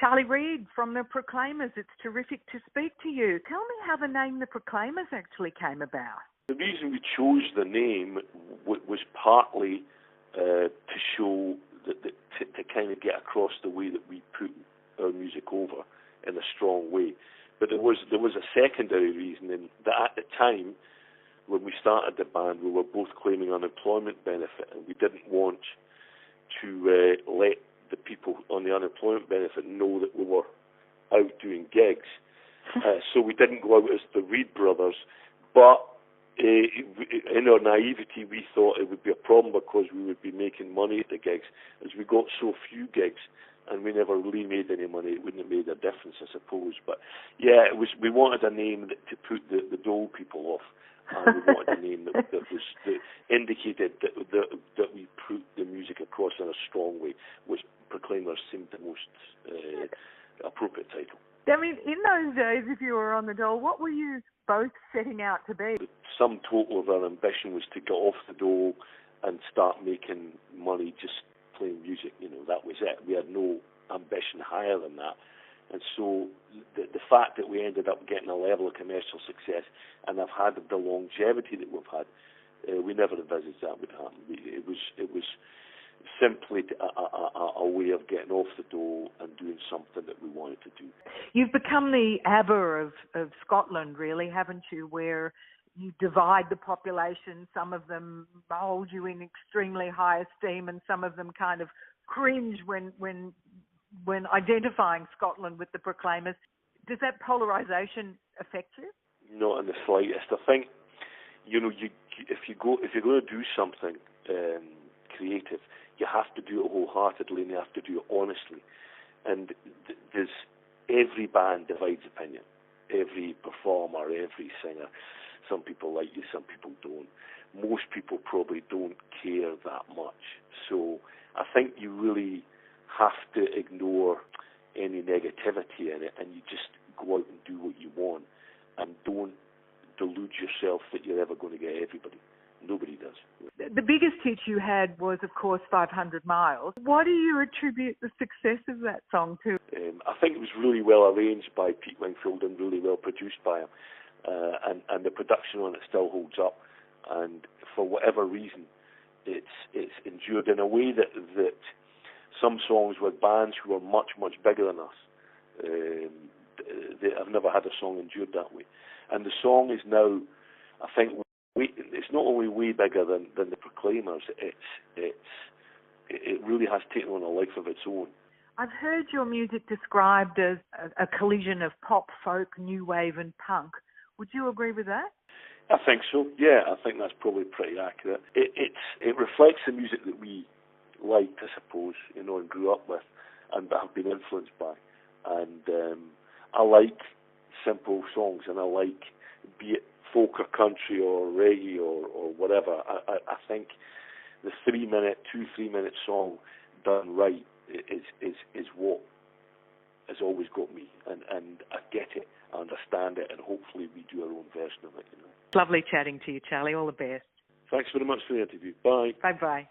Charlie Reid from the Proclaimers, it's terrific to speak to you. Tell me how the name the Proclaimers actually came about. The reason we chose the name was partly to show to kind of get across the way that we put our music over in a strong way. But there was a secondary reason in that at the time when we started the band, we were both claiming unemployment benefit, and we didn't want to let the people on the unemployment benefit know that we were out doing gigs. So we didn't go out as the Reid brothers, but in our naivety we thought it would be a problem because we would be making money at the gigs. As we got so few gigs and we never really made any money, it wouldn't have made a difference, I suppose. But yeah, we wanted a name to put the Dole people off, and we wanted a name that indicated that we put the music across in a strong way, which Proclaimers seemed the most appropriate title. I mean, in those days, if you were on the Dole, what were you both setting out to be? The sum total of our ambition was to get off the Dole and start making money just playing music. You know, that was it. We had no ambition higher than that. And so the fact that we ended up getting a level of commercial success and have had the longevity that we've had, we never envisaged that would happen. It was simply a way of getting off the Dole and doing something that we wanted to do. You've become the ABBA of Scotland, really, haven't you, where you divide the population. Some of them hold you in extremely high esteem and some of them kind of cringe when identifying Scotland with the Proclaimers. Does that polarisation affect you? Not in the slightest. I think, you know, if you're going to do something creative, you have to do it wholeheartedly and you have to do it honestly. And there's every band divides opinion, every performer, every singer. Some people like you, some people don't. Most people probably don't care that much. So I think you really have to ignore any negativity in it, and you just go out and do what you want, and don't delude yourself that you're ever going to get everybody. Nobody does. The biggest hit you had was, of course, 500 Miles. What do you attribute the success of that song to? I think it was really well arranged by Pete Wingfield and really well produced by him. And the production on it still holds up. And for whatever reason, it's endured in a way that some songs with bands who are much, much bigger than us, they have never had a song endured that way. And the song is now, I think, it's not only way bigger than the Proclaimers, it really has taken on a life of its own. I've heard your music described as a collision of pop, folk, new wave and punk. Would you agree with that? I think so, yeah. I think that's probably pretty accurate. It reflects the music that we liked, I suppose, you know, and grew up with and have been influenced by. And I like simple songs, and I like, be it folk or country or reggae or whatever. I think the 3 minute song done right is what has always got me, and I get it, I understand it, and hopefully we do our own version of it. You know. Lovely chatting to you, Charlie. All the best. Thanks very much for the interview. Bye. Bye-bye.